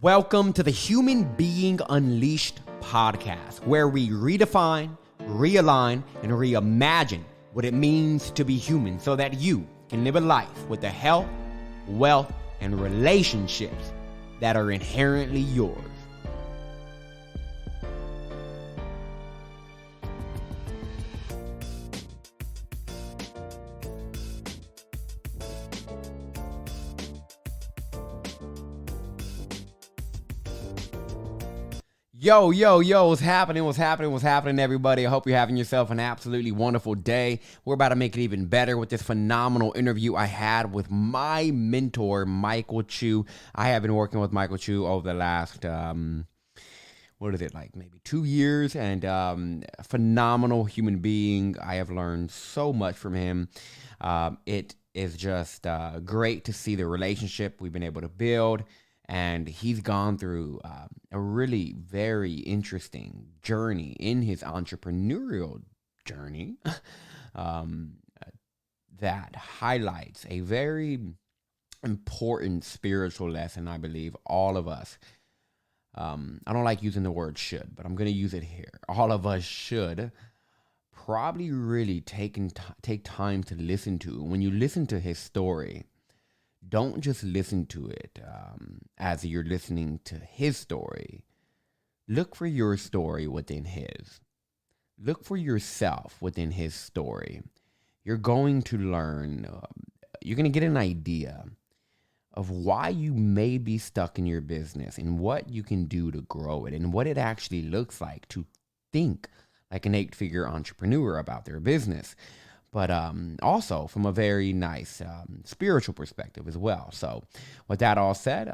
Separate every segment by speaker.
Speaker 1: Welcome to the Human Being Unleashed podcast, where we redefine, realign, and reimagine what it means to be human so that you can live a life with the health, wealth, and relationships that are inherently yours. Yo, what's happening, everybody? I hope you're having yourself an absolutely wonderful day. We're about to make it even better with this phenomenal interview I had with my mentor, Michael Chu. I have been working with Michael Chu over the last, maybe 2 years, and a phenomenal human being. I have learned so much from him. It is just great to see the relationship we've been able to build. And he's gone through a really very interesting journey in his entrepreneurial journey that highlights a very important spiritual lesson, I believe, all of us. I don't like using the word should, but I'm going to use it here. All of us should probably really take time to listen to. When you listen to his story, don't just listen to it as you're listening to his story. Look for your story within his. Look for yourself within his story. You're going to learn, you're going to get an idea of why you may be stuck in your business and what you can do to grow it and what it actually looks like to think like an 8-figure entrepreneur about their business. But also from a very nice spiritual perspective as well. So with that all said,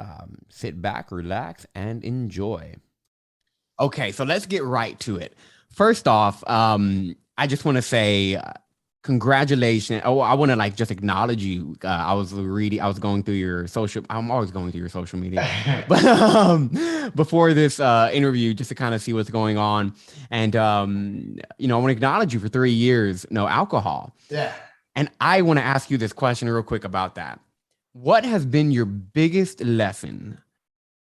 Speaker 1: sit back, relax, and enjoy. Okay, so let's get right to it. First off, I just want to say congratulations. Oh, I want to just acknowledge you. I was going through your social. I'm always going through your social media, but before this interview, just to kind of see what's going on, and I want to acknowledge you for 3 years, no alcohol.
Speaker 2: Yeah.
Speaker 1: And I want to ask you this question real quick about that. What has been your biggest lesson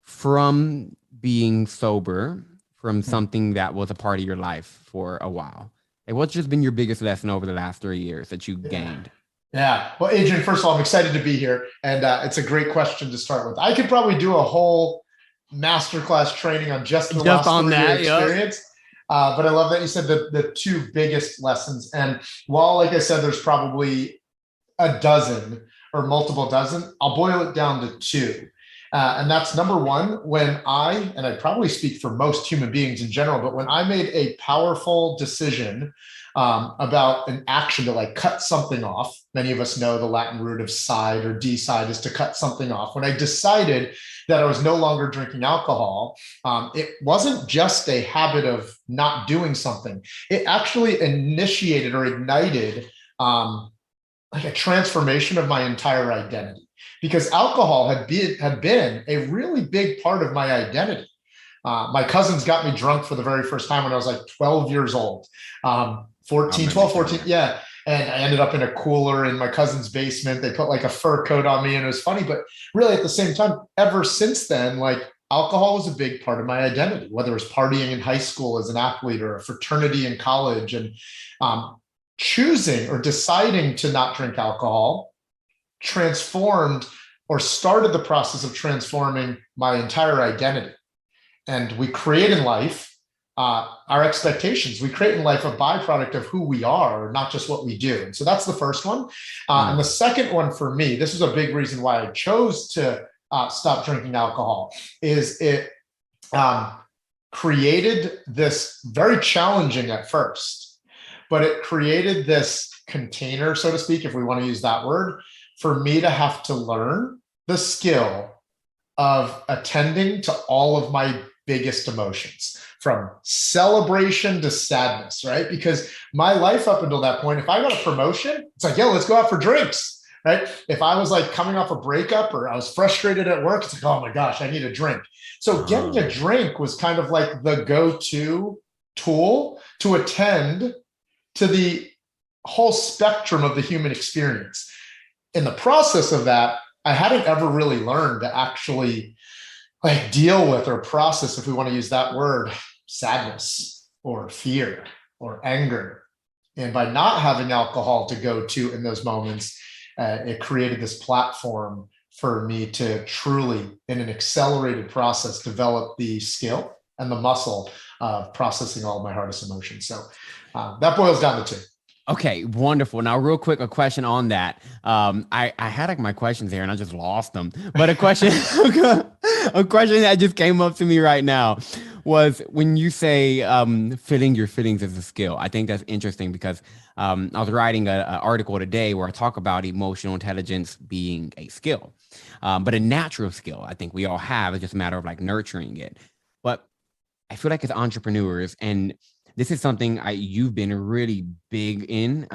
Speaker 1: from being sober, from something that was a part of your life for a while? Like, what's just been your biggest lesson over the last 3 years that you gained?
Speaker 2: Yeah. Well, Adrian, first of all, I'm excited to be here. And it's a great question to start with. I could probably do a whole masterclass training on just the last 3 year experience. Yep. But I love that you said the two biggest lessons. And while, like I said, there's probably a dozen or multiple dozen, I'll boil it down to two. And that's number one, and I probably speak for most human beings in general, but when I made a powerful decision about an action to cut something off, many of us know the Latin root of side or decide is to cut something off. When I decided that I was no longer drinking alcohol, it wasn't just a habit of not doing something. It actually initiated or ignited a transformation of my entire identity. Because alcohol had been a really big part of my identity. My cousins got me drunk for the very first time when I was 12 years old, 14. Yeah. And I ended up in a cooler in my cousin's basement. They put a fur coat on me and it was funny, but really at the same time, ever since then, alcohol was a big part of my identity, whether it was partying in high school as an athlete or a fraternity in college, and choosing or deciding to not drink alcohol transformed or started the process of transforming my entire identity. And we create in life our expectations. We create in life a byproduct of who we are, not just what we do. And so that's the first one. And the second one for me, this is a big reason why I chose to stop drinking alcohol, is it created this very challenging at first, but it created this container, so to speak, if we want to use that word, for me to have to learn the skill of attending to all of my biggest emotions, from celebration to sadness, right? Because my life up until that point, if I got a promotion, it's let's go out for drinks, right? If I was coming off a breakup or I was frustrated at work, it's oh my gosh, I need a drink. So getting a drink was kind of the go-to tool to attend to the whole spectrum of the human experience. In the process of that, I hadn't ever really learned to actually like deal with or process, if we want to use that word, sadness or fear or anger. And by not having alcohol to go to in those moments, it created this platform for me to truly, in an accelerated process, develop the skill and the muscle of processing all of my hardest emotions. So that boils down to two.
Speaker 1: Okay, wonderful. Now, real quick, a question on that. I had like my questions here and I just lost them. But a question, a question that just came up to me right now was when you say filling your feelings as a skill. I think that's interesting because I was writing an article today where I talk about emotional intelligence being a skill, but a natural skill. I think we all have. It's just a matter of like nurturing it. But I feel like as entrepreneurs, and this is something you've been really big in,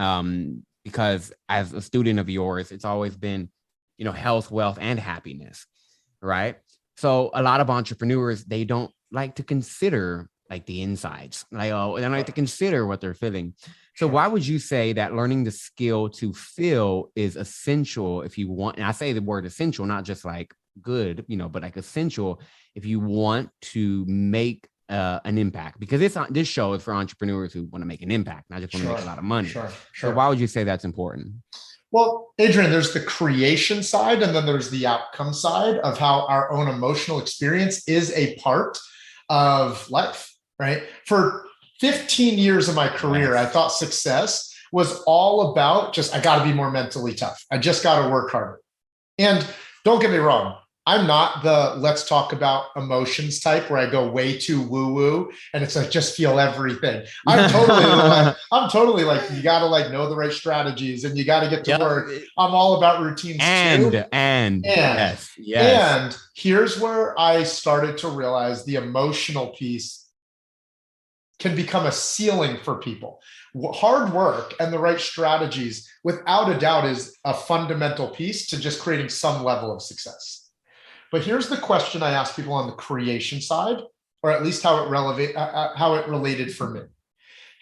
Speaker 1: because as a student of yours, it's always been, health, wealth, and happiness, right? So a lot of entrepreneurs, they don't like to consider like the insides, like, they don't like to consider what they're feeling. So why would you say that learning the skill to feel is essential if you want, and I say the word essential, not just like good, but like essential if you want to make an impact, because this show is for entrepreneurs who want to make an impact, not just want to make a lot of money.
Speaker 2: Sure.
Speaker 1: So why would you say that's important?
Speaker 2: Well, Adrian, there's the creation side and then there's the outcome side of how our own emotional experience is a part of life, right? For 15 years of my career, I thought success was all about just, I got to be more mentally tough. I just got to work harder. And don't get me wrong, I'm not the let's talk about emotions type where I go way too woo woo and it's like just feel everything. I'm totally like you got to like know the right strategies and you got to get to work. I'm all about routines too.
Speaker 1: And yes.
Speaker 2: And here's where I started to realize the emotional piece can become a ceiling for people. Hard work and the right strategies, without a doubt, is a fundamental piece to just creating some level of success. But here's the question I ask people on the creation side, or at least how it related for me.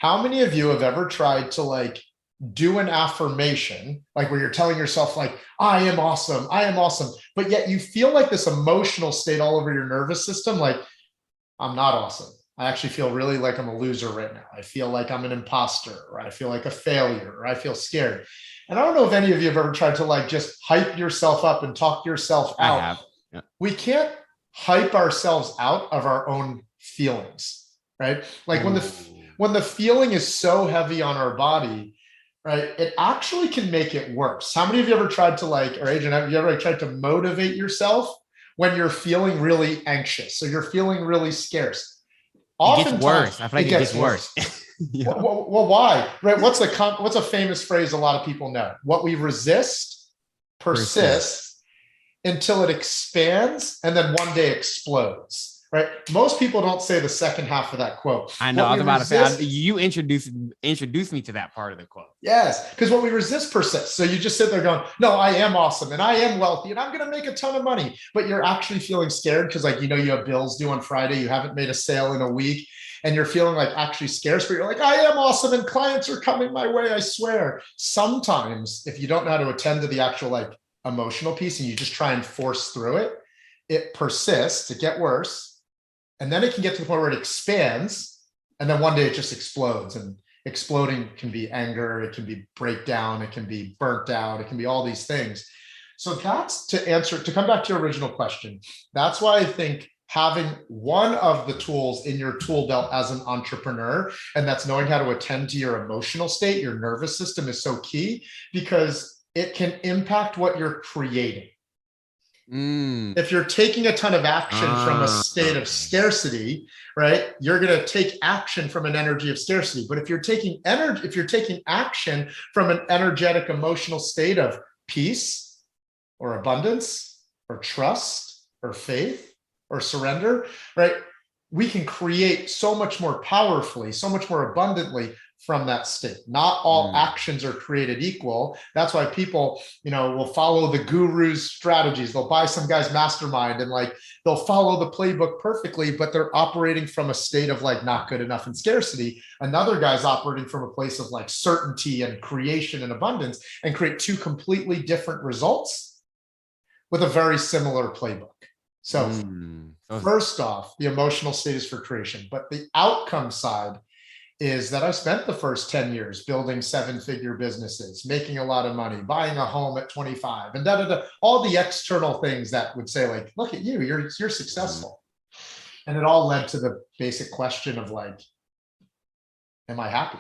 Speaker 2: How many of you have ever tried to like do an affirmation, like where you're telling yourself like, I am awesome, but yet you feel like this emotional state all over your nervous system, like, I'm not awesome. I actually feel really like I'm a loser right now. I feel like I'm an imposter, or I feel like a failure, or I feel scared. And I don't know if any of you have ever tried to like just hype yourself up and talk yourself out.
Speaker 1: I have. Yeah.
Speaker 2: We can't hype ourselves out of our own feelings, right? Like when the feeling is so heavy on our body, right, it actually can make it worse. How many of you ever tried to like, or Adrian, have you ever tried to motivate yourself when you're feeling really anxious? So you're feeling really scarce.
Speaker 1: It gets worse. I feel like it gets worse.
Speaker 2: Yeah. Well, why? Right? What's a famous phrase a lot of people know? What we resist persists until it expands and then one day explodes. Right? Most people don't say the second half of that quote.
Speaker 1: I know. I was about to say, you introduced me to that part of the quote.
Speaker 2: Yes, because what we resist persists. So you just sit there going, no, I am awesome and I am wealthy and I'm going to make a ton of money. But you're actually feeling scared because like, you have bills due on Friday. You haven't made a sale in a week and you're feeling like actually scarce, but you're like, I am awesome and clients are coming my way, I swear. Sometimes if you don't know how to attend to the actual like emotional piece and you just try and force through it, it persists, it gets worse. And then it can get to the point where it expands and then one day it just explodes. And exploding can be anger, it can be breakdown, it can be burnt out, it can be all these things. So that's to come back to your original question. That's why I think having one of the tools in your tool belt as an entrepreneur, and that's knowing how to attend to your emotional state, your nervous system, is so key because it can impact what you're creating. If you're taking a ton of action from a state of scarcity, right, you're going to take action from an energy of scarcity. But if you're taking action from an energetic, emotional state of peace or abundance or trust or faith or surrender, right, we can create so much more powerfully, so much more abundantly from that state. Not all actions are created equal. That's why people, will follow the guru's strategies. They'll buy some guy's mastermind and like, they'll follow the playbook perfectly, but they're operating from a state of like not good enough and scarcity. Another guy's operating from a place of like certainty and creation and abundance and create two completely different results with a very similar playbook. So First off, the emotional state is for creation, but the outcome side is that I spent the first 10 years building 7-figure businesses, making a lot of money, buying a home at 25, and all the external things that would say, like, look at you, you're successful. And it all led to the basic question of like, am I happy?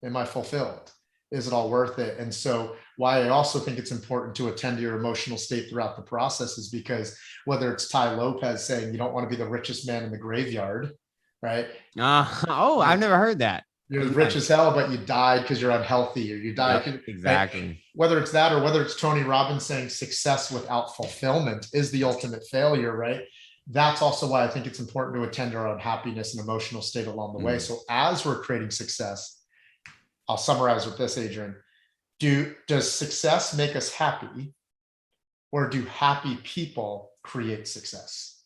Speaker 2: Am I fulfilled? Is it all worth it? And so why I also think it's important to attend to your emotional state throughout the process is because whether it's Tai Lopez saying you don't want to be the richest man in the graveyard, right?
Speaker 1: I've never heard that.
Speaker 2: You're rich as hell, but you died because you're unhealthy, or you died.
Speaker 1: Yep, exactly.
Speaker 2: Right? Whether it's that, or whether it's Tony Robbins saying success without fulfillment is the ultimate failure, right? That's also why I think it's important to attend our own happiness and emotional state along the way. So as we're creating success, I'll summarize with this, Adrian. Does success make us happy, or do happy people create success?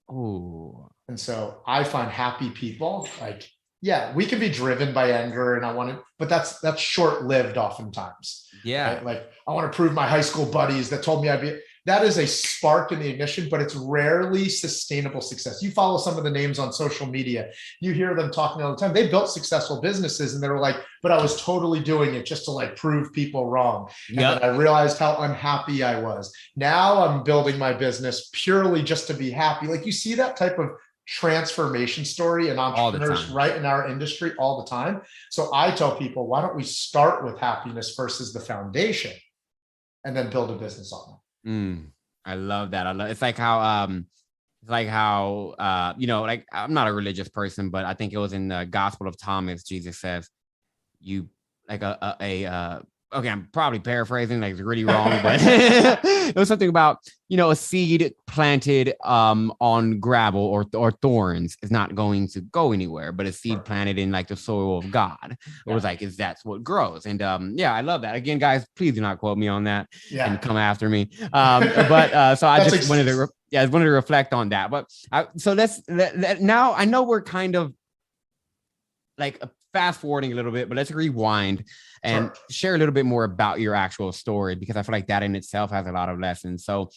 Speaker 1: Oh.
Speaker 2: And so I find happy people, like, yeah, we can be driven by anger and but that's short-lived oftentimes.
Speaker 1: Yeah.
Speaker 2: Right? Like, I want to prove my high school buddies that told me that is a spark in the ignition, but it's rarely sustainable success. You follow some of the names on social media, you hear them talking all the time. They built successful businesses and they were like, but I was totally doing it just to like prove people wrong. Yep. And then I realized how unhappy I was. Now I'm building my business purely just to be happy. Like, you see that type of transformation story in entrepreneurs right in our industry all the time. So I tell people, why don't we start with happiness first as the foundation and then build a business on it?
Speaker 1: I love that. It's like how you know, like, I'm not a religious person, but I think it was in the Gospel of Thomas, Jesus says, you like okay, I'm probably paraphrasing, like, it's really wrong, but it was something about, you know, a seed planted on gravel or thorns is not going to go anywhere, but a seed planted in like the soil of God, it was like, that's what grows. And yeah, I love that. Again, guys, please do not quote me on that and come after me. But so I just wanted to reflect on that. But so now I know we're kind of like fast forwarding a little bit, but let's rewind and share a little bit more about your actual story, because I feel like that in itself has a lot of lessons. So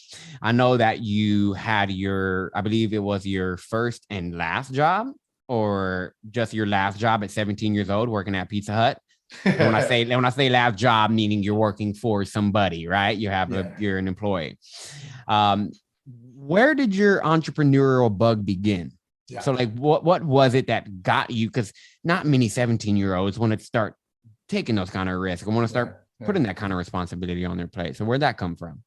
Speaker 1: I know that you had I believe it was your first and last job, or just your last job at 17 years old working at Pizza Hut. when I say last job, meaning you're working for somebody, right? You're an employee. Where did your entrepreneurial bug begin? Yeah. So like, what was it that got you? Because not many 17-year-olds want to start taking those kind of risks and want to start putting that kind of responsibility on their plate. So where'd that come from?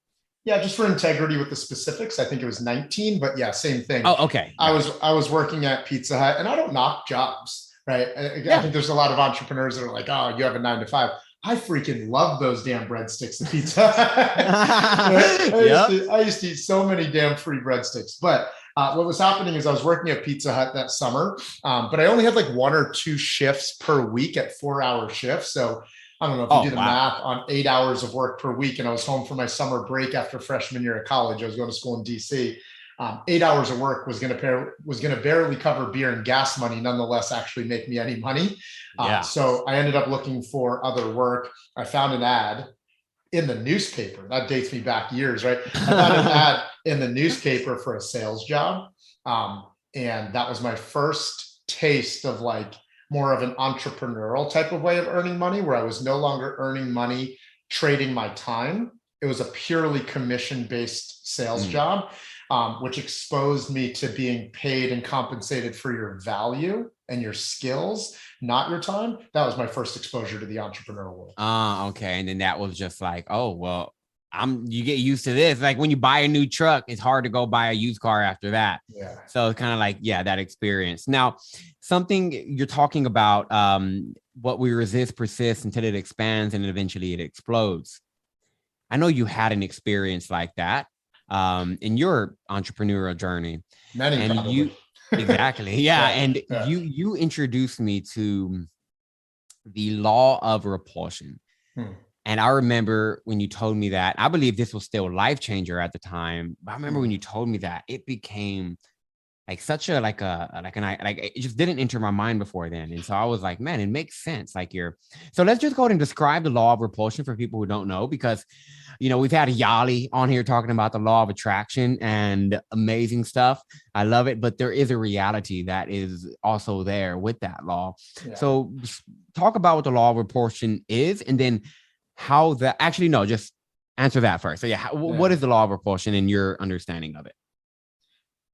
Speaker 2: Yeah, just for integrity with the specifics, I think it was 19, but yeah, same thing.
Speaker 1: Oh, okay.
Speaker 2: I was working at Pizza Hut, and I don't knock jobs, right? I think there's a lot of entrepreneurs that are like, oh, you have a 9 to 5. I freaking love those damn breadsticks at Pizza Hut. I used to eat so many damn free breadsticks, but what was happening is I was working at Pizza Hut that summer, but I only had like 1 or 2 shifts per week at 4-hour shifts. So I don't know if you do the math on 8 hours of work per week. And I was home for my summer break after freshman year of college. I was going to school in DC. 8 hours of work was going to barely cover beer and gas money, nonetheless, actually make me any money. So I ended up looking for other work. I found an ad in the newspaper. That dates me back years, right? I found an ad in the newspaper for a sales job. And that was my first taste of like more of an entrepreneurial type of way of earning money, where I was no longer earning money trading my time. It was a purely commission-based sales job, which exposed me to being paid and compensated for your value and your skills, not your time. That was my first exposure to the entrepreneurial world.
Speaker 1: Okay. And then that was just like, oh, well, you get used to this. Like when you buy a new truck, it's hard to go buy a used car after that.
Speaker 2: Yeah.
Speaker 1: So it's kind of like, that experience. Now, something you're talking about, what we resist persists until it expands and eventually it explodes. I know you had an experience like that in your entrepreneurial journey. Exactly. Yeah. And you introduced me to the law of repulsion. And I remember when you told me that, I believe this was still life changer at the time, but I remember when you told me that, it became such a like it just didn't enter my mind before then. And so I was like, man, it makes sense. Like so let's just go ahead and describe the law of repulsion for people who don't know, because we've had Yali on here talking about the law of attraction and amazing stuff. I love it, but there is a reality that is also there with that law. Yeah. So talk about what the law of repulsion is, and then how that actually, no, just answer that first. So what is the law of repulsion in your understanding of it?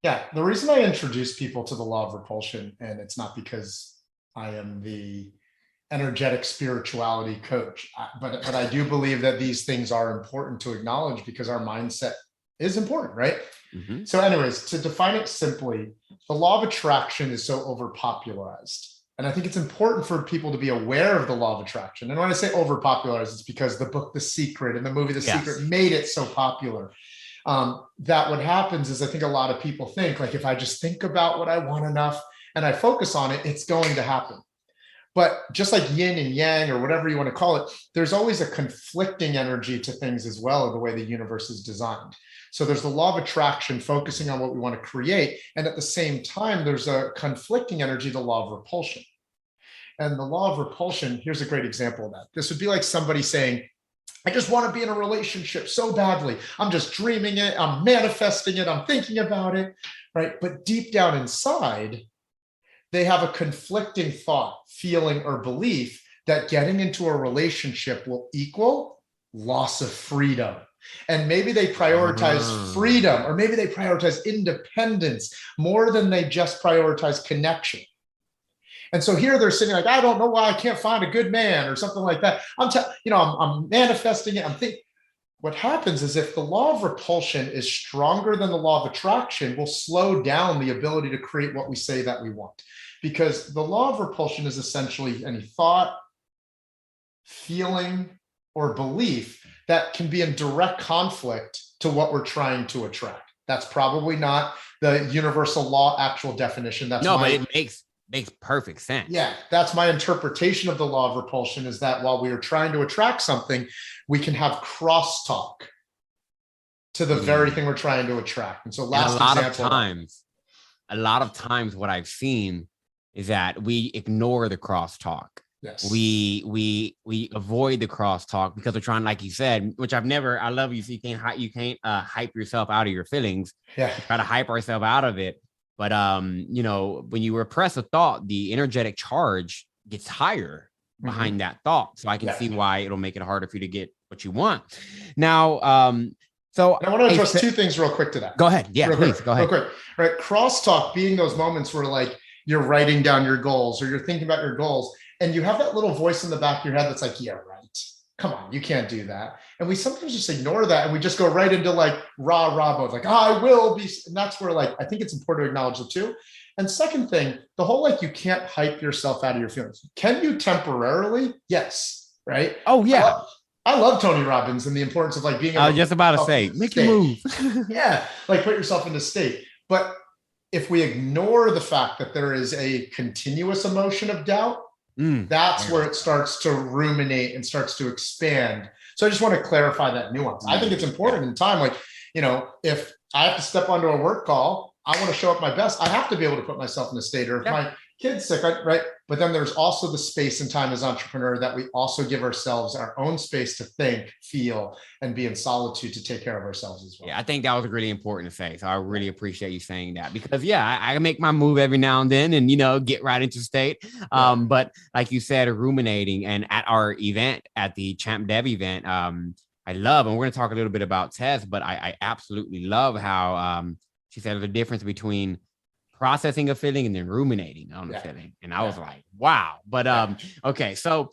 Speaker 2: Yeah, the reason I introduce people to the law of repulsion, and it's not because I am the energetic spirituality coach, but I do believe that these things are important to acknowledge because our mindset is important, right? Mm-hmm. So anyways, to define it simply, the law of attraction is so overpopularized. And I think it's important for people to be aware of the law of attraction. And when I say overpopularized, it's because the book The Secret and the movie The Secret made it so popular. That what happens is I think a lot of people think, like, if I just think about what I want enough and I focus on it, it's going to happen. But just like yin and yang, or whatever you want to call it, there's always a conflicting energy to things as well, the way the universe is designed. So there's the law of attraction, focusing on what we want to create. And at the same time, there's a conflicting energy, the law of repulsion. And the law of repulsion, here's a great example of that. This would be like somebody saying, I just want to be in a relationship so badly. I'm just dreaming it. I'm manifesting it. I'm thinking about it, right? But deep down inside, they have a conflicting thought, feeling, or belief that getting into a relationship will equal loss of freedom. And maybe they prioritize freedom, or maybe they prioritize independence more than they just prioritize connection. And so here they're sitting like, I don't know why I can't find a good man, or something like that. I'm manifesting it. I'm thinking. What happens is, if the law of repulsion is stronger than the law of attraction, we'll slow down the ability to create what we say that we want. Because the law of repulsion is essentially any thought, feeling, or belief that can be in direct conflict to what we're trying to attract. That's probably not the universal law actual definition. But
Speaker 1: it makes perfect sense.
Speaker 2: Yeah, that's my interpretation of the law of repulsion, is that while we are trying to attract something, we can have crosstalk to the very thing we're trying to attract. And so a
Speaker 1: lot of times what I've seen is that we ignore the crosstalk.
Speaker 2: Yes.
Speaker 1: We avoid the crosstalk because we're trying, like you said, which I love you. So you can't hype yourself out of your feelings.
Speaker 2: Yeah.
Speaker 1: Try to hype ourselves out of it. But, when you repress a thought, the energetic charge gets higher behind that thought. So I can see why it'll make it harder for you to get what you want. Now, so
Speaker 2: I want to address two things real quick to that.
Speaker 1: Go ahead. Yeah, please. Go ahead.
Speaker 2: Real quick. Right. Crosstalk being those moments where, like, you're writing down your goals, or you're thinking about your goals, and you have that little voice in the back of your head that's like, yeah, right. Come on, you can't do that. And we sometimes just ignore that, and we just go right into like rah mode, like, I will be. And that's where, like, I think it's important to acknowledge the two. And second thing, the whole, like, you can't hype yourself out of your feelings. Can you temporarily? Yes. Right.
Speaker 1: Oh yeah.
Speaker 2: I love Tony Robbins and the importance of, like, being able
Speaker 1: I was just about to say, make your move.
Speaker 2: Yeah. Like, put yourself into state. But if we ignore the fact that there is a continuous emotion of doubt, that's where it starts to ruminate and starts to expand. So I just want to clarify that nuance. I think it's important in time. Like, if I have to step onto a work call, I want to show up my best. I have to be able to put myself in a state, or if my kid's sick, right? But then there's also the space and time as entrepreneur that we also give ourselves our own space to think, feel, and be in solitude to take care of ourselves as well.
Speaker 1: Yeah, I think that was really important to say. So I really appreciate you saying that, because I make my move every now and then and, get right into state. But like you said, ruminating, and at our event, at the Champ Dev event, I love, and we're going to talk a little bit about Tess, but I absolutely love how she said the difference between processing a feeling and then ruminating on the feeling. And I was like, wow. But okay. So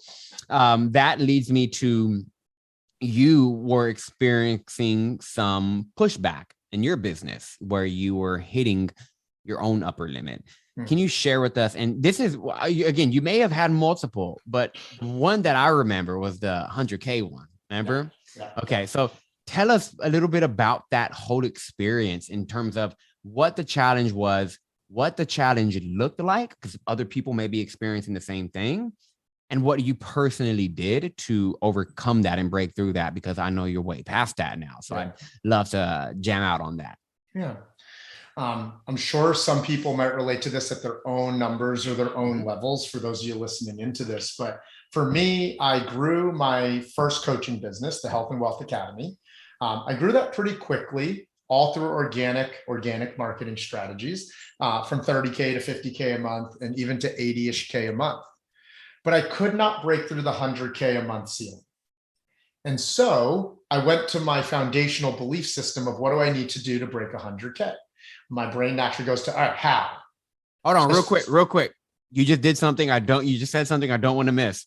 Speaker 1: that leads me to, you were experiencing some pushback in your business where you were hitting your own upper limit. Can you share with us? And this is, again, you may have had multiple, but one that I remember was the 100K one. Remember?
Speaker 2: Yeah.
Speaker 1: Okay. So tell us a little bit about that whole experience in terms of what the challenge was, what the challenge looked like, because other people may be experiencing the same thing, and what you personally did to overcome that and break through that, because I know you're way past that now. So I'd love to jam out on that.
Speaker 2: Yeah. I'm sure some people might relate to this at their own numbers or their own levels for those of you listening into this. But for me, I grew my first coaching business, the Health and Wealth Academy. I grew that pretty quickly, all through organic marketing strategies, from 30K to 50K a month and even to 80-ish K a month. But I could not break through the 100K a month ceiling. And so I went to my foundational belief system of what do I need to do to break 100K? My brain naturally goes to, all right, how?
Speaker 1: Hold on, real quick. You just did something you just said something I don't want to miss.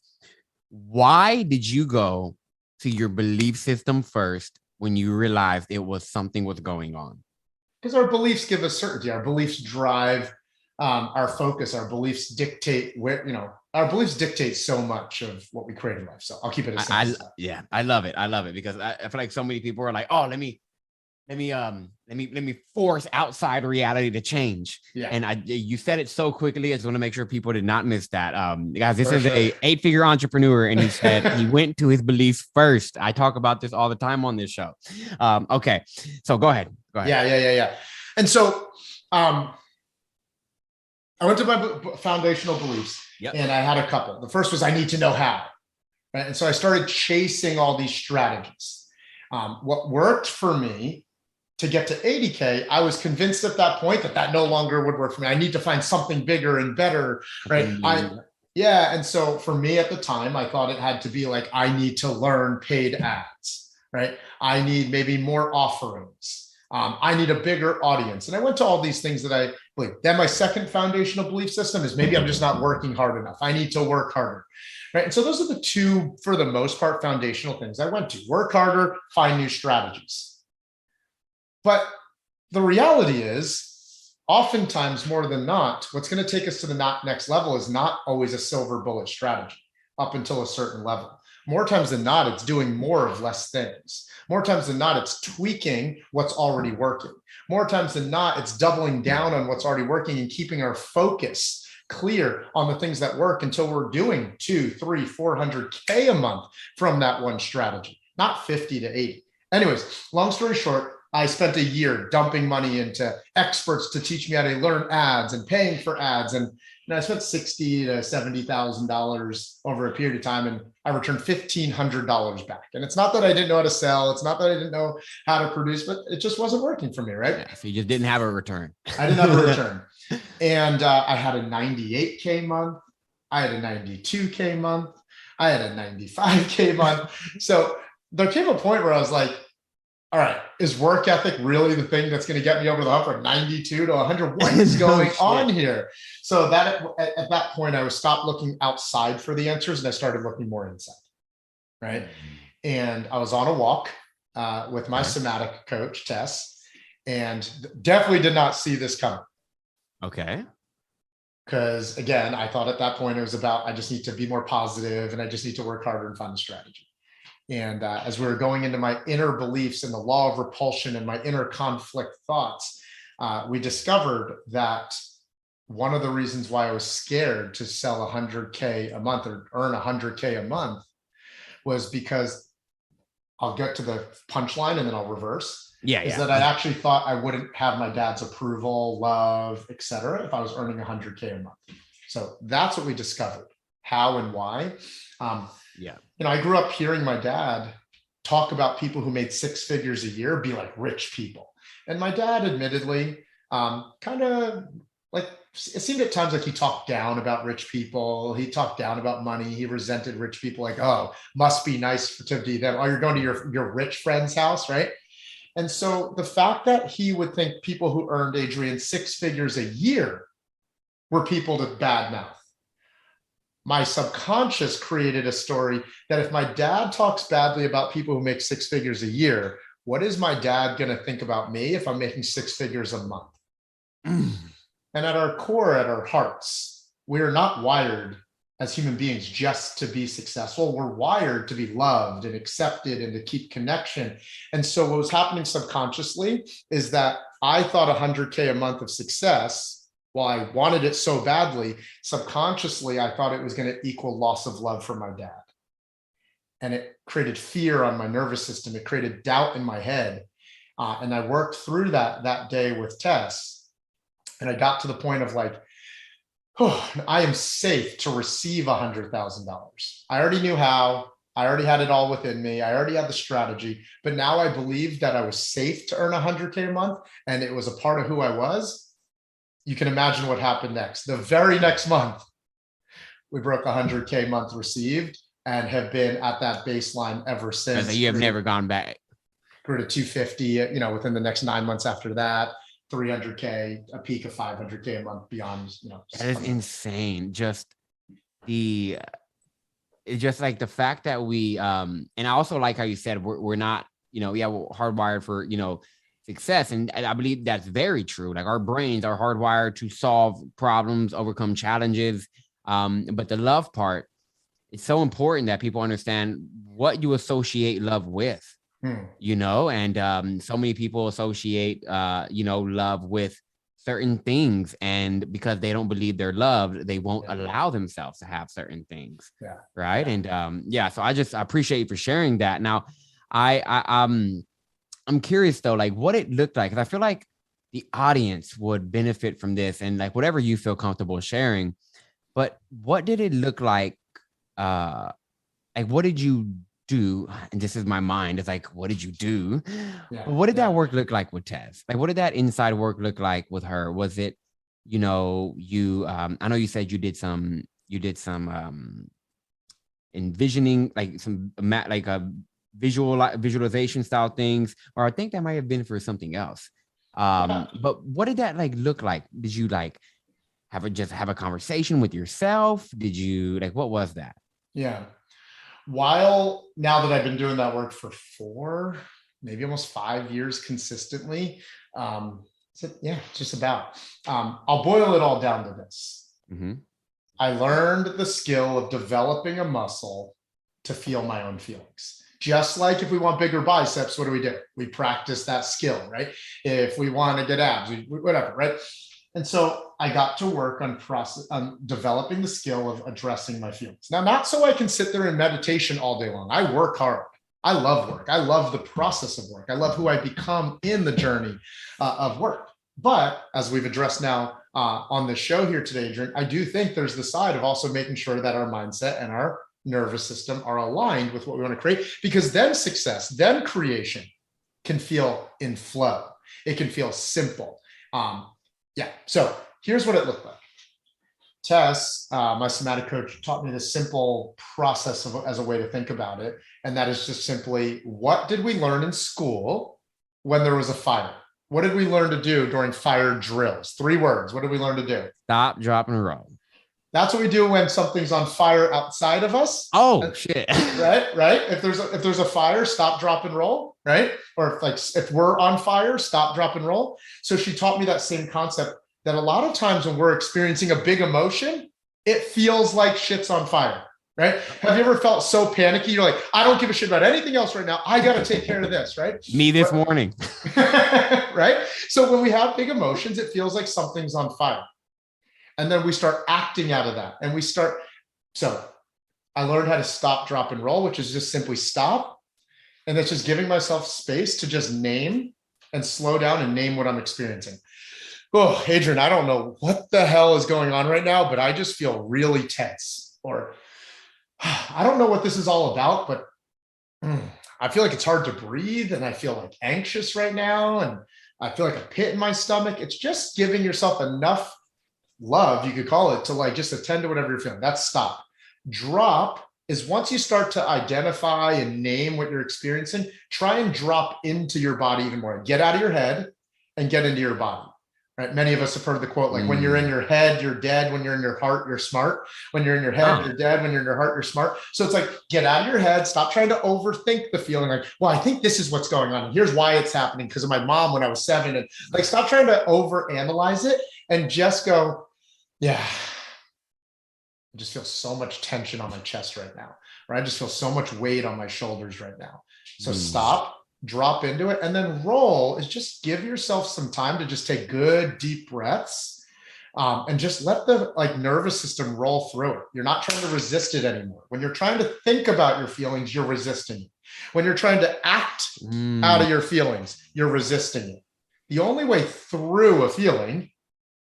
Speaker 1: Why did you go to your belief system first when you realized it was something was going on?
Speaker 2: Because our beliefs give us certainty. Our beliefs drive our focus. Our beliefs dictate our beliefs dictate so much of what we create in life. So I'll keep it as simple as that.
Speaker 1: Yeah, I love it because I feel like so many people are like, oh, let me force outside reality to change. Yeah. And you said it so quickly. I just want to make sure people did not miss that. Guys, this is a 8-figure entrepreneur, and he said he went to his beliefs first. I talk about this all the time on this show. Okay, so go ahead.
Speaker 2: Yeah. And so I went to my foundational beliefs, and I had a couple. The first was I need to know how, right? And so I started chasing all these strategies. What worked for me to get to 80K, I was convinced at that point that no longer would work for me. I need to find something bigger and better, right? And so for me at the time, I thought it had to be like, I need to learn paid ads, right? I need maybe more offerings. I need a bigger audience. And I went to all these things that I believe. Then my second foundational belief system is maybe I'm just not working hard enough. I need to work harder, right? And so those are the two, for the most part, foundational things I went to. Work harder, find new strategies. But the reality is, oftentimes more than not, what's going to take us to the next level is not always a silver bullet strategy up until a certain level. More times than not, it's doing more of less things. More times than not, it's tweaking what's already working. More times than not, it's doubling down on what's already working and keeping our focus clear on the things that work until we're doing 200, 300, 400K a month from that one strategy, not 50 to 80. Anyways, long story short, I spent a year dumping money into experts to teach me how to learn ads and paying for ads. And I spent $60,000 to $70,000 over a period of time, and I returned $1,500 back. And it's not that I didn't know how to sell. It's not that I didn't know how to produce, but it just wasn't working for me, right?
Speaker 1: Yeah, so you just didn't have a return.
Speaker 2: I didn't have a return. And I had a 98K month. I had a 92K month. I had a 95K month. So there came a point where I was like, all right, is work ethic really the thing that's going to get me over the hump from 92 to 100? What is going on here? So that at that point, I was stopped looking outside for the answers and I started looking more inside, right? And I was on a walk with my somatic coach, Tess, and definitely did not see this coming.
Speaker 1: Okay.
Speaker 2: Because again, I thought at that point it was about, I just need to be more positive and I just need to work harder and find a strategy. And as we were going into my inner beliefs and the law of repulsion and my inner conflict thoughts, we discovered that one of the reasons why I was scared to sell 100K a month or earn 100K a month was because I'll get to the punchline and then I'll reverse. That I actually thought I wouldn't have my dad's approval, love, etc. if I was earning 100K a month. So that's what we discovered, how and why. I grew up hearing my dad talk about people who made 6 figures a year be like rich people. And my dad, admittedly, kind of like, it seemed at times like he talked down about rich people. He talked down about money. He resented rich people, like, oh, must be nice to be them. Oh, you're going to your rich friend's house, right? And so the fact that he would think people who earned, Adrian, 6 figures a year were people to badmouth. My subconscious created a story that if my dad talks badly about people who make 6 figures a year, what is my dad going to think about me if I'm making 6 figures a month? And at our core, at our hearts, we are not wired as human beings just to be successful. We're wired to be loved and accepted and to keep connection. And so what was happening subconsciously is that I thought 100K a month of success, while I wanted it so badly, subconsciously, I thought it was going to equal loss of love from my dad. And it created fear on my nervous system. It created doubt in my head. And I worked through that day with Tess. And I got to the point of like, oh, I am safe to receive $100,000. I already knew how. I already had it all within me. I already had the strategy, but now I believed that I was safe to earn 100K a month, and it was a part of who I was. You can imagine what happened next. The very next month, we broke 100K month received and have been at that baseline ever since.
Speaker 1: You have never gone back.
Speaker 2: Grew to 250, within the next 9 months after that. 300K, a peak of 500K a month beyond,
Speaker 1: that is insane. It's just like the fact that we, and I also like how you said, we're not, we're hardwired for, success. And I believe that's very true. Like our brains are hardwired to solve problems, overcome challenges. But the love part, it's so important that people understand what you associate love with. And so many people associate, love with certain things, and because they don't believe they're loved, they won't allow themselves to have certain things. Right. And so I appreciate you for sharing that. Now, I'm curious though, like what it looked like, because I feel like the audience would benefit from this, and like whatever you feel comfortable sharing. But what did it look like? What did you do? And this is my mind. It's like, what did you do? What did that work look like with Tess? Like, what did that inside work look like with her? Was it, I know you said you did some envisioning, like some visualization style things, or I think that might have been for something else. But what did that like look like? Did you like have a conversation with yourself? Did you what was that?
Speaker 2: Yeah. While now that I've been doing that work for 4, maybe almost 5 years consistently, just about, I'll boil it all down to this. I learned the skill of developing a muscle to feel my own feelings. Just like if we want bigger biceps, what do? We practice that skill, right? If we want to get abs, whatever, right? And so I got to work on developing the skill of addressing my feelings. Now, not so I can sit there in meditation all day long. I work hard. I love work. I love the process of work. I love who I become in the journey of work. But as we've addressed now on the show here today, Adrian, I do think there's the side of also making sure that our mindset and our nervous system are aligned with what we want to create, because then success, then creation can feel in flow. It can feel simple. So here's what it looked like. Tess, my somatic coach, taught me this simple process as a way to think about it. And that is just simply, what did we learn in school when there was a fire? What did we learn to do during fire drills? 3 words. What did we learn to do?
Speaker 1: Stop, drop, and roll.
Speaker 2: That's what we do when something's on fire outside of us.
Speaker 1: Oh, shit.
Speaker 2: Right. If there's a fire, stop, drop, and roll. Right. Or if we're on fire, stop, drop, and roll. So she taught me that same concept, that a lot of times when we're experiencing a big emotion, it feels like shit's on fire. Right. Have you ever felt so panicky? You're like, I don't give a shit about anything else right now. I got to take care of this. Right.
Speaker 1: Me this morning.
Speaker 2: Right. So when we have big emotions, it feels like something's on fire. And then we start acting out of that. And so I learned how to stop, drop, and roll, which is just simply stop. And that's just giving myself space to just name and slow down and name what I'm experiencing. Oh, Adrian, I don't know what the hell is going on right now, but I just feel really tense. Or I don't know what this is all about, but I feel like it's hard to breathe. And I feel like anxious right now. And I feel like a pit in my stomach. It's just giving yourself enough love, you could call it, to like just attend to whatever you're feeling. That's stop. Drop is once you start to identify and name what you're experiencing, try and drop into your body even more. Get out of your head and get into your body. Right? Many of us have heard the quote, like, when you're in your head, you're dead. When you're in your heart, you're smart. When you're in your head, you're dead. When you're in your heart, you're smart. So it's like, get out of your head. Stop trying to overthink the feeling. Like, well, I think this is what's going on. And here's why it's happening, because of my mom when I was 7. And like, stop trying to overanalyze it and just go, yeah, I just feel so much tension on my chest right now. Or I just feel so much weight on my shoulders right now. So stop, drop into it, and then roll is just give yourself some time to just take good deep breaths, and just let the nervous system roll through it. You're not trying to resist it anymore. When you're trying to think about your feelings, you're resisting it. When you're trying to act out of your feelings, you're resisting it. The only way through a feeling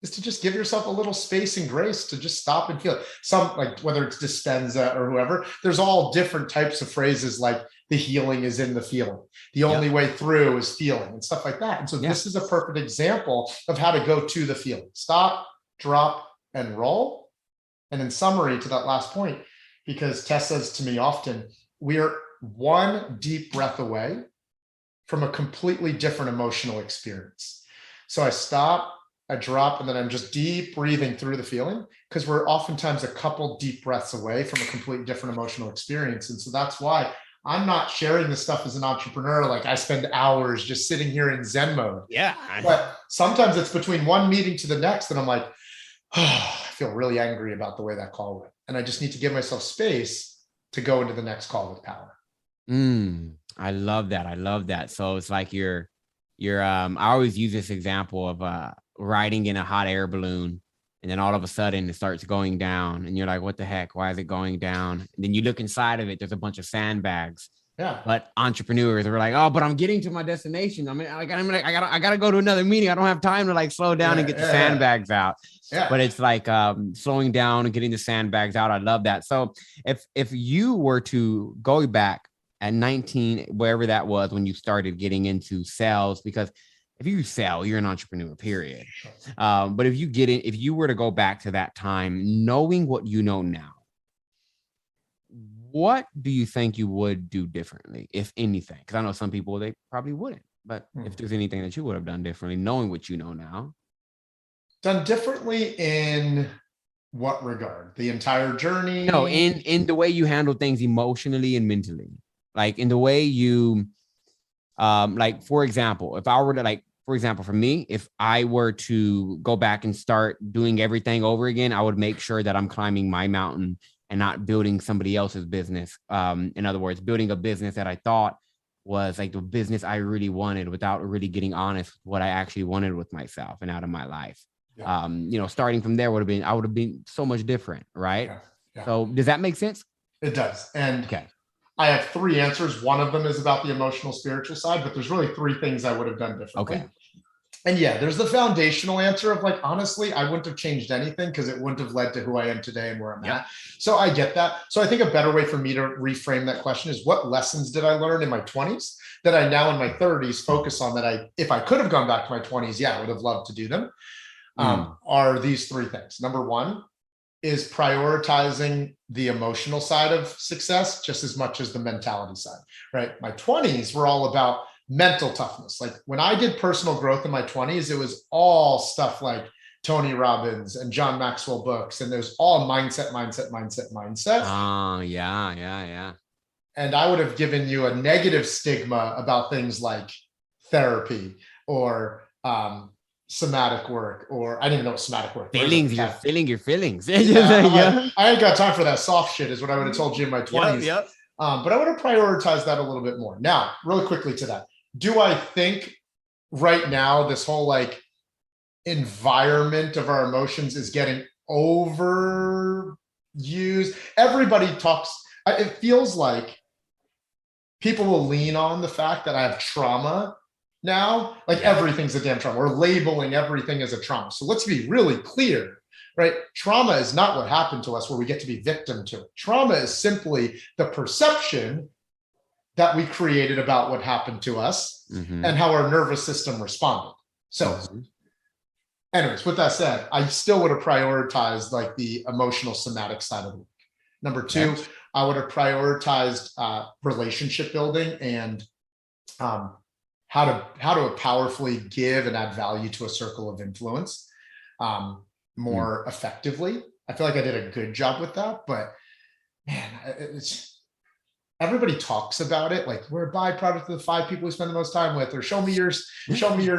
Speaker 2: is to just give yourself a little space and grace to just stop and feel it. Some, like whether it's Dispenza or whoever, there's all different types of phrases like the healing is in the feeling. The only way through is feeling and stuff like that. And so this is a perfect example of how to go to the feeling. Stop, drop, and roll. And in summary to that last point, because Tess says to me often, we are one deep breath away from a completely different emotional experience. So I stop, I drop, and then I'm just deep breathing through the feeling, because we're oftentimes a couple deep breaths away from a completely different emotional experience. And so that's why I'm not sharing this stuff as an entrepreneur. Like I spend hours just sitting here in Zen mode.
Speaker 1: Yeah.
Speaker 2: But sometimes it's between one meeting to the next, and I'm like, oh, I feel really angry about the way that call went. And I just need to give myself space to go into the next call with power.
Speaker 1: I love that. I love that. So it's like you're I always use this example of riding in a hot air balloon, and then all of a sudden it starts going down and you're like, what the heck? Why is it going down? And then you look inside of it, there's a bunch of sandbags.
Speaker 2: Yeah.
Speaker 1: But entrepreneurs are like, oh, but I'm getting to my destination. I gotta go to another meeting. I don't have time to like slow down and get the sandbags out. Yeah. But it's like slowing down and getting the sandbags out. I love that. So if you were to go back at 19, wherever that was, when you started getting into sales, because if you sell, you're an entrepreneur, period. But if you were to go back to that time, knowing what you know now, what do you think you would do differently, if anything? Because I know some people, they probably wouldn't. But if there's anything that you would have done differently, knowing what you know now.
Speaker 2: Done differently in what regard? The entire journey?
Speaker 1: No, in the way you handle things emotionally and mentally. Like in the way you, like, for example, if I were to for me, if I were to go back and start doing everything over again, I would make sure that I'm climbing my mountain and not building somebody else's business. In other words, building a business that I thought was like the business I really wanted, without really getting honest with what I actually wanted with myself and out of my life. Yeah. Starting from there I would have been so much different. Right. Yeah. So does that make sense?
Speaker 2: It does. And okay. I have 3 answers. One of them is about the emotional, spiritual side, but there's really 3 things I would have done differently. Okay. And yeah, there's the foundational answer of like, honestly, I wouldn't have changed anything because it wouldn't have led to who I am today and where I'm at. So I get that. So I think a better way for me to reframe that question is, what lessons did I learn in my 20s that I now in my 30s focus on, that if I could have gone back to my 20s, I would have loved to do them, are these 3 things. Number 1 is prioritizing the emotional side of success just as much as the mentality side, right? My 20s were all about mental toughness. Like when I did personal growth in my 20s, it was all stuff like Tony Robbins and John Maxwell books. And there's all mindset.
Speaker 1: Oh, yeah.
Speaker 2: And I would have given you a negative stigma about things like therapy or somatic work, or I didn't even know what somatic work.
Speaker 1: Feelings, you're feeling your feelings.
Speaker 2: I ain't got time for that soft shit is what I would have told you in my 20s. Yep. But I would have prioritized that a little bit more. Now, really quickly to that. Do I think right now this whole like environment of our emotions is getting overused? Everybody talks, it feels like people will lean on the fact that I have trauma now. Like everything's a damn trauma. We're labeling everything as a trauma. So let's be really clear, right? Trauma is not what happened to us where we get to be victim to it. Trauma is simply the perception that we created about what happened to us and how our nervous system responded. So anyways, with that said, I still would have prioritized like the emotional somatic side of the work. Number 2, I would have prioritized relationship building and how to powerfully give and add value to a circle of influence more effectively. I feel like I did a good job with that, but man, everybody talks about it like we're a byproduct of the 5 people we spend the most time with, or show me your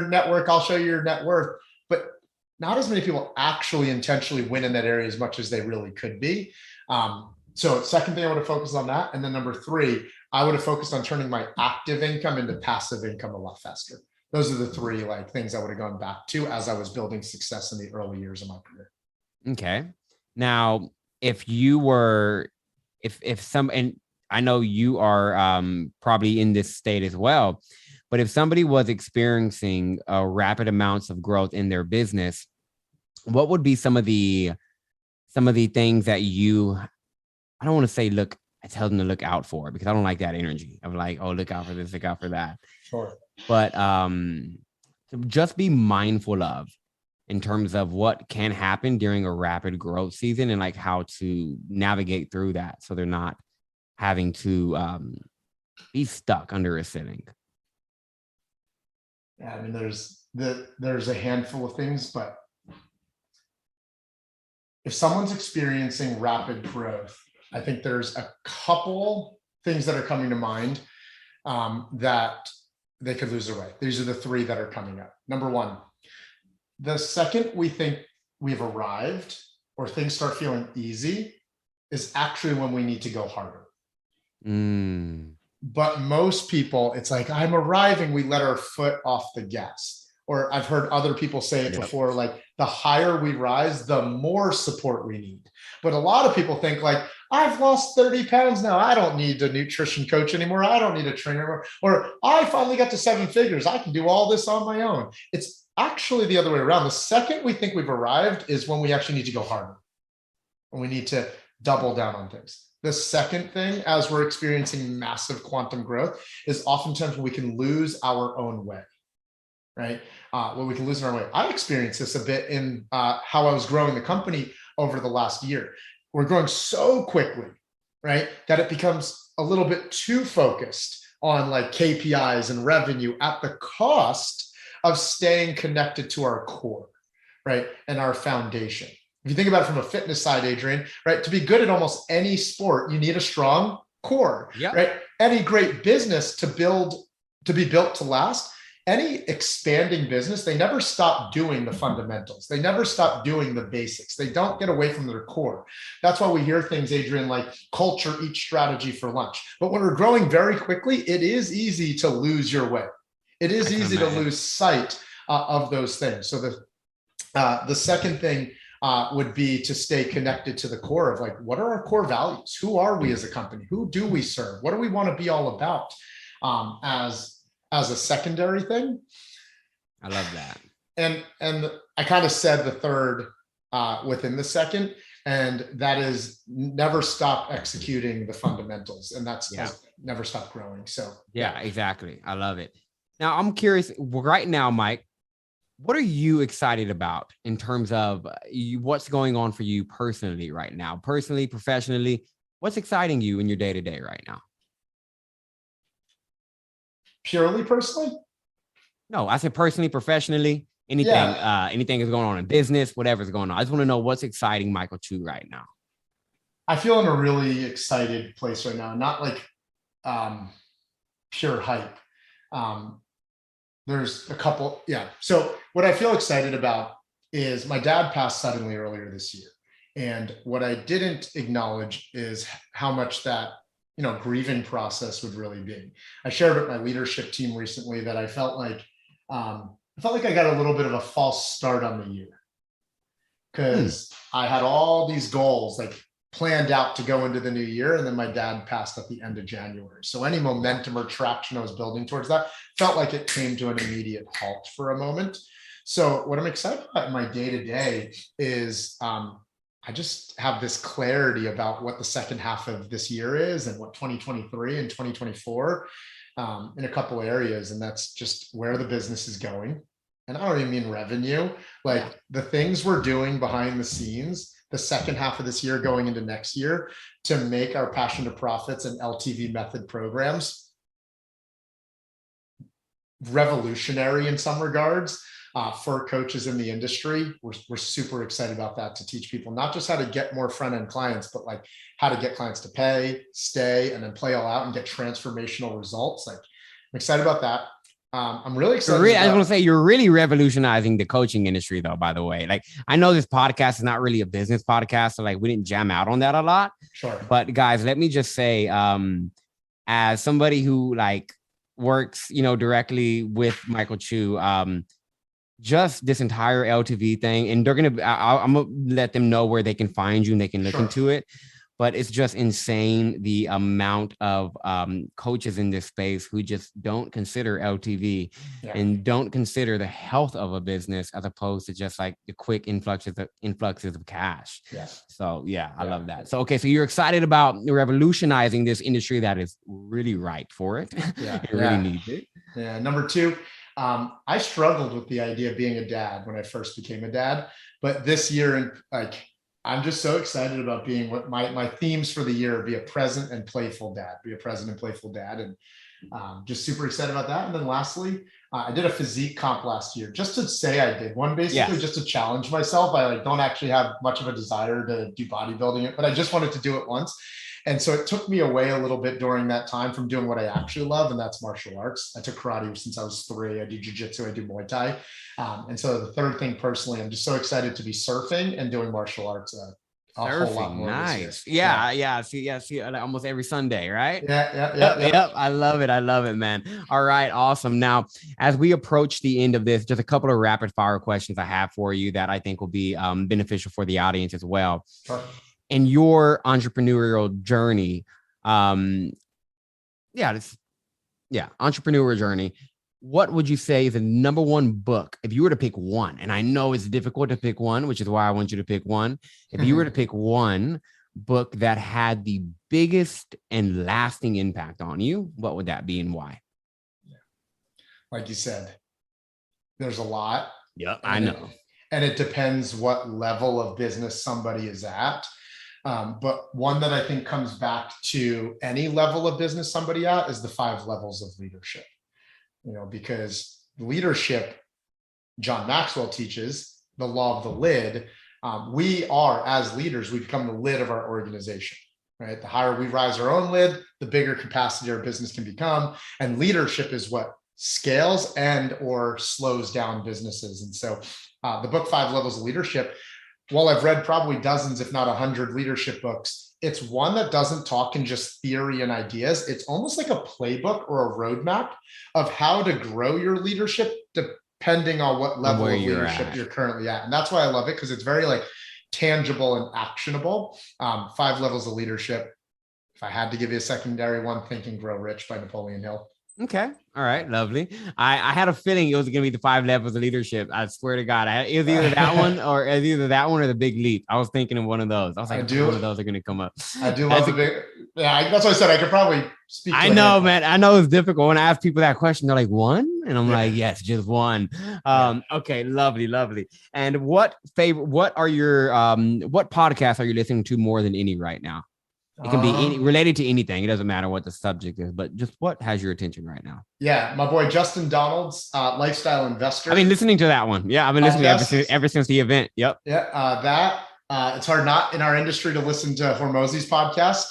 Speaker 2: network, I'll show you your net worth. But not as many people actually intentionally win in that area as much as they really could be. So second thing, I would have focused on that. And then number 3, I would have focused on turning my active income into passive income a lot faster. Those are the 3 like things I would have gone back to as I was building success in the early years of my career.
Speaker 1: Okay. Now, if you were, and I know you are probably in this state as well, but if somebody was experiencing rapid amounts of growth in their business, what would be some of the things that I don't want to say I tell them to look out for, because I don't like that energy of like, oh, look out for this, look out for that.
Speaker 2: Sure.
Speaker 1: But to just be mindful of in terms of what can happen during a rapid growth season, and like how to navigate through that so they're not having to be stuck under a ceiling.
Speaker 2: Yeah, I mean, there's a handful of things, but if someone's experiencing rapid growth, I think there's a couple things that are coming to mind that they could lose their way. These are the three that are coming up. Number one, the second we think we've arrived or things start feeling easy is actually when we need to go harder. But most people, it's like, I'm arriving, we let our foot off the gas. Or I've heard other people say it before, like the higher we rise, the more support we need. But a lot of people think like, I've lost 30 pounds now, I don't need a nutrition coach anymore, I don't need a trainer anymore. Or I finally got to 7 figures, I can do all this on my own. It's actually the other way around. The second we think we've arrived is when we actually need to go harder. And we need to double down on things. The second thing, as we're experiencing massive quantum growth, is oftentimes we can lose our own way, right? When we can lose our way. I experienced this a bit in how I was growing the company over the last year. We're growing so quickly, right, that it becomes a little bit too focused on like KPIs and revenue at the cost of staying connected to our core, right, and our foundation. If you think about it from a fitness side, Adrian, right, to be good at almost any sport, you need a strong core, right? Any great business to be built to last, any expanding business, they never stop doing the fundamentals. They never stop doing the basics. They don't get away from their core. That's why we hear things, Adrian, like culture eats strategy for lunch. But when we're growing very quickly, it is easy to lose your way. It is easy to lose sight of those things. So the second thing would be to stay connected to the core of like, what are our core values? Who are we as a company? Who do we serve? What do we want to be all about as a secondary thing?
Speaker 1: I love that.
Speaker 2: And I kind of said the third within the second, and that is never stop executing the fundamentals. And that's never stop growing. So
Speaker 1: yeah, exactly. I love it. Now I'm curious right now, Mike, what are you excited about in terms of what's going on for you personally right now? Personally, professionally, what's exciting you in your day-to-day right now?
Speaker 2: Purely personally?
Speaker 1: No, I said personally, professionally, anything, anything is going on in business, whatever's going on. I just want to know what's exciting Michael Chu right now.
Speaker 2: I feel in a really excited place right now, not like pure hype. There's a couple. Yeah. So what I feel excited about is my dad passed suddenly earlier this year. And what I didn't acknowledge is how much that, grieving process would really be. I shared with my leadership team recently that I felt like I got a little bit of a false start on the year because I had all these goals like planned out to go into the new year. And then my dad passed at the end of January. So any momentum or traction I was building towards that felt like it came to an immediate halt for a moment. So what I'm excited about in my day-to-day is I just have this clarity about what the second half of this year is and what 2023 and 2024 in a couple areas. And that's just where the business is going. And I don't even mean revenue, like the things we're doing behind the scenes, the second half of this year going into next year to make our Passion to Profits and LTV method programs revolutionary in some regards for coaches in the industry. We're super excited about that, to teach people not just how to get more front-end clients, but like how to get clients to pay, stay, and then play all out and get transformational results. Like I'm excited about that. I'm really excited.
Speaker 1: I was going to say, you're really revolutionizing the coaching industry though, by the way. Like I know this podcast is not really a business podcast, so like we didn't jam out on that a lot.
Speaker 2: Sure.
Speaker 1: But guys, let me just say, as somebody who like works, directly with Michael Chu, just this entire LTV thing, and I'm gonna let them know where they can find you and they can look into it. but it's just insane the amount of coaches in this space who just don't consider LTV and don't consider the health of a business as opposed to just like the quick influxes of cash. So I love that. So okay, so you're excited about revolutionizing this industry that is really ripe for it. It really needs it.
Speaker 2: Number two, I struggled with the idea of being a dad when I first became a dad, but this year, I'm just so excited about being what my themes for the year: be a present and playful dad, and just super excited about that. And then lastly, I did a physique comp last year just to say I did one, basically just to challenge myself. I don't actually have much of a desire to do bodybuilding, but I just wanted to do it once. And so it took me away a little bit during that time from doing what I actually love, and that's martial arts. I took karate since I was 3. I do jiu-jitsu, I do Muay Thai. And so the third thing personally, I'm just so excited to be surfing and doing martial arts.
Speaker 1: Surfing, nice. See, almost every Sunday, right?
Speaker 2: Yep.
Speaker 1: I love it, man. All right, awesome. Now, as we approach the end of this, just a couple of rapid fire questions I have for you that I think will be beneficial for the audience as well.
Speaker 2: Sure.
Speaker 1: In your entrepreneurial journey, entrepreneurial journey, what would you say is the number one book if you were to pick one? And I know it's difficult to pick one, which is why I want you to pick one. If you were to pick one book that had the biggest and lasting impact on you, what would that be and why?
Speaker 2: Like you said, there's a lot.
Speaker 1: Yeah, I know.
Speaker 2: And it depends what level of business somebody is at. But one that I think comes back to any level of business somebody at is the 5 levels of leadership. Because leadership, John Maxwell teaches the law of the lid. We are, as leaders, we become the lid of our organization, right? The higher we rise our own lid, the bigger capacity our business can become. And leadership is what scales and or slows down businesses. And so the book 5 Levels of Leadership, while I've read probably dozens, if not 100 leadership books, it's one that doesn't talk in just theory and ideas. It's almost like a playbook or a roadmap of how to grow your leadership depending on what level of leadership you're currently at. And that's why I love it, because it's very tangible and actionable. 5 Levels of Leadership. If I had to give you a secondary one, Think and Grow Rich by Napoleon Hill.
Speaker 1: Okay. All right. Lovely. I had a feeling it was going to be the 5 levels of leadership. I swear to God, it was either that one or the Big Leap. I was thinking of one of those. I was like, one of those are going to come up.
Speaker 2: I do love the big. Yeah, that's what I said. I could probably speak.
Speaker 1: I know, man. I know it's difficult when I ask people that question. They're like, one, and I'm like, yes, just one. Okay, lovely. And what are your what podcasts are you listening to more than any right now? It can be related to anything. It doesn't matter what the subject is, but just what has your attention right now?
Speaker 2: Yeah, my boy Justin Donald's Lifestyle Investor.
Speaker 1: I've been listening to that one. Yeah, I've been listening ever since the event. Yep.
Speaker 2: Yeah, it's hard not in our industry to listen to Hormozi's podcast,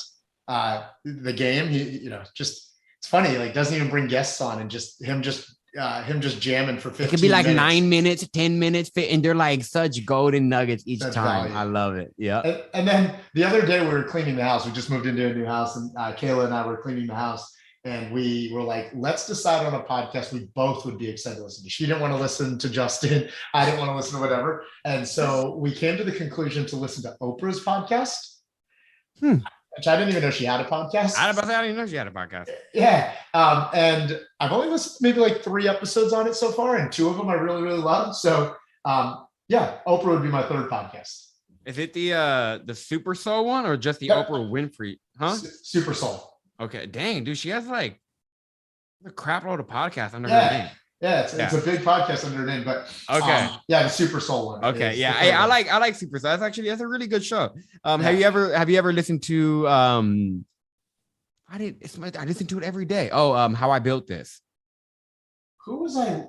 Speaker 2: The Game. It's funny. Doesn't even bring guests on, and just him jamming for 15 minutes. It
Speaker 1: could be 9 minutes, 10 minutes, and they're such golden nuggets each time. Value. I love it. Yeah.
Speaker 2: And then the other day we were cleaning the house. We just moved into a new house, and Kayla and I were cleaning the house, and we were like, let's decide on a podcast we both would be excited to listen to. She didn't want to listen to Justin. I didn't want to listen to whatever. And so we came to the conclusion to listen to Oprah's podcast. Which I didn't even know she had a podcast.
Speaker 1: I didn't even know she had a podcast.
Speaker 2: Yeah. And I've only listened to maybe 3 episodes on it so far, and 2 of them I really, really love. So Oprah would be my 3rd podcast.
Speaker 1: Is it the Super Soul one or just the Oprah Winfrey? Huh?
Speaker 2: Super Soul.
Speaker 1: Okay. Dang, dude, she has a crap load of podcasts under her name.
Speaker 2: Yeah, it's a big podcast under her name, but
Speaker 1: okay.
Speaker 2: The Super Soul one.
Speaker 1: Okay, I like Super Soul. That's a really good show. Have you ever listened to I listen to it every day. How I Built This.
Speaker 2: Who did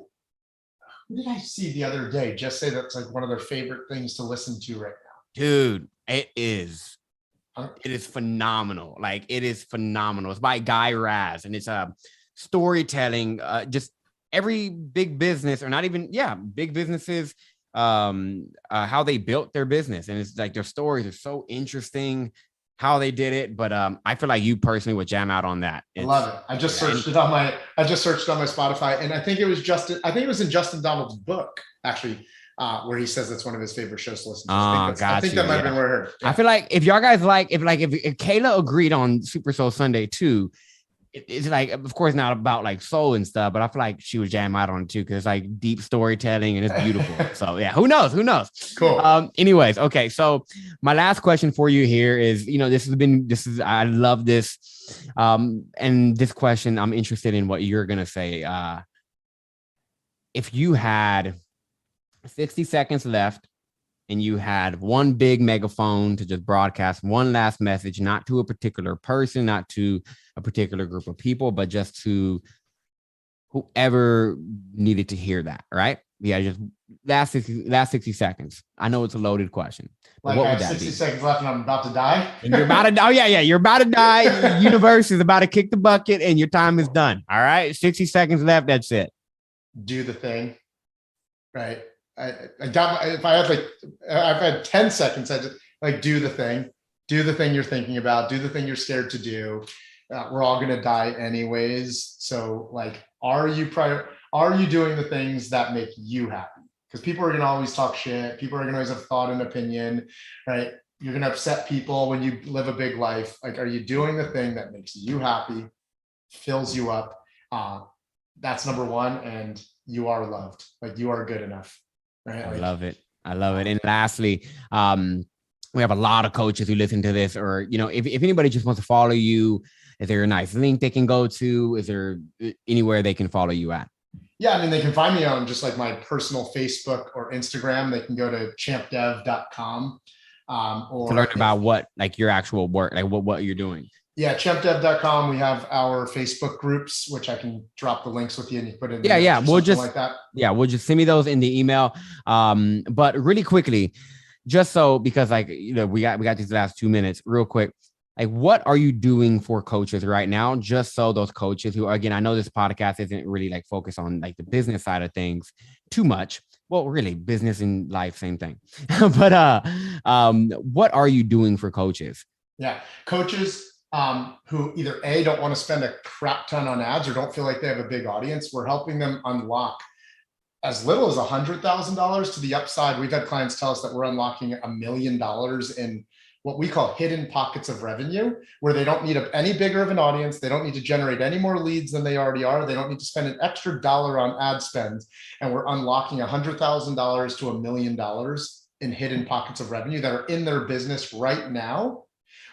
Speaker 2: I see the other day just say that's one of their favorite things to listen to right now?
Speaker 1: Dude, it is. It is phenomenal. It is phenomenal. It's by Guy Raz, and it's storytelling. Just every big business, or not even, big businesses, how they built their business. And it's their stories are so interesting, how they did it. But I feel like you personally would jam out on that.
Speaker 2: I love it. I just searched it on my Spotify, and I think it was in Justin Donald's book, actually. where he says that's one of his favorite shows to listen to.
Speaker 1: I
Speaker 2: think that might have been where I heard.
Speaker 1: Yeah. I feel like if y'all guys like, if Kayla agreed on Super Soul Sunday too, it's like, of course, not about like soul and stuff, but I feel like she was jamming out on it too, because it's like deep storytelling and it's beautiful. So yeah, who knows?
Speaker 2: Cool.
Speaker 1: Anyways, okay. So my last question for you here is, I love this. And this question, I'm interested in what you're going to say. If you had 60 seconds left and you had one big megaphone to just broadcast one last message, not to a particular person, not to a particular group of people, but just to whoever needed to hear that, right? Yeah, just last 60 seconds. I know it's a loaded question.
Speaker 2: Like I have 60 seconds left and I'm about to die.
Speaker 1: And you're about to die. Oh, yeah. You're about to die. Universe is about to kick the bucket and your time is done. All right. 60 seconds left. That's it.
Speaker 2: Do the thing. Right. I've had 10 seconds. I just like do the thing you're thinking about, do the thing you're scared to do. We're all going to die anyways. So like, are you doing the things that make you happy? Because people are going to always talk shit. People are going to always have thought and opinion, right? You're going to upset people when you live a big life. Like, are you doing the thing that makes you happy, fills you up? That's number one. And you are loved. Like, you are good enough. Right?
Speaker 1: I love it. And lastly, we have a lot of coaches who listen to this, or, if anybody just wants to follow you, is there a nice link they can go to? Is there anywhere they can follow you at?
Speaker 2: Yeah. I mean, they can find me on just like my personal Facebook or Instagram. They can go to champdev.com. Or
Speaker 1: to learn about what, like your actual work, like what you're doing.
Speaker 2: Yeah, champdev.com. We have our Facebook groups, which I can drop the links with you and you put it in.
Speaker 1: Yeah. We'll just send me those in the email. But really quickly, just so, because like, we got these last 2 minutes real quick. Like, what are you doing for coaches right now? Just so those coaches who, again, I know this podcast isn't really like focused on like the business side of things too much. Well, really, business and life, same thing. But what are you doing for coaches?
Speaker 2: Yeah, coaches who either A, don't want to spend a crap ton on ads or don't feel like they have a big audience. We're helping them unlock as little as $100,000 to the upside. We've had clients tell us that we're unlocking $1 million in what we call hidden pockets of revenue, where they don't need any bigger of an audience. They don't need to generate any more leads than they already are. They don't need to spend an extra dollar on ad spend. And we're unlocking $100,000 to $1 million in hidden pockets of revenue that are in their business right now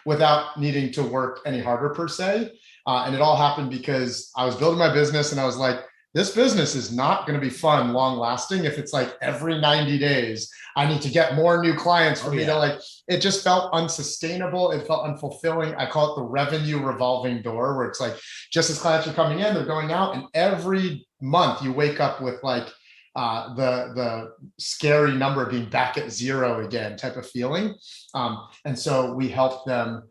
Speaker 2: without needing to work any harder per se. And it all happened because I was building my business and I was like, this business is not going to be fun, long lasting. If it's like every 90 days, I need to get more new clients for me to like, it just felt unsustainable. It felt unfulfilling. I call it the revenue revolving door, where it's like, just as clients are coming in, they're going out, and every month you wake up with like the scary number of being back at zero again type of feeling. And so we help them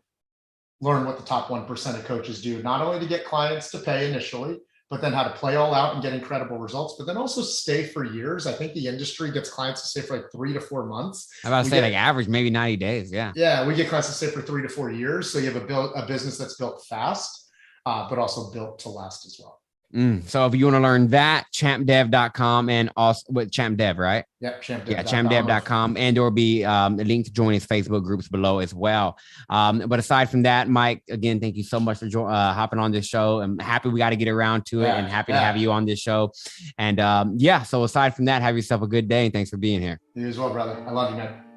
Speaker 2: learn what the top 1% of coaches do, not only to get clients to pay initially, but then how to play all out and get incredible results, but then also stay for years. I think the industry gets clients to stay for like 3 to 4 months.
Speaker 1: I'm about to say like average, maybe 90 days. Yeah.
Speaker 2: Yeah. We get clients to stay for 3 to 4 years. So you have a business that's built fast, but also built to last as well.
Speaker 1: So if you want to learn that, champdev.com, and also with champdev, right?
Speaker 2: Yep,
Speaker 1: champdev.com, and there will be a link to join his Facebook groups below as well. But aside from that, Mike, again, thank you so much for hopping on this show. I'm happy we got to get around to it, and happy to have you on this show. And so aside from that, have yourself a good day, and thanks for being here.
Speaker 2: You as well, brother. I love you, man.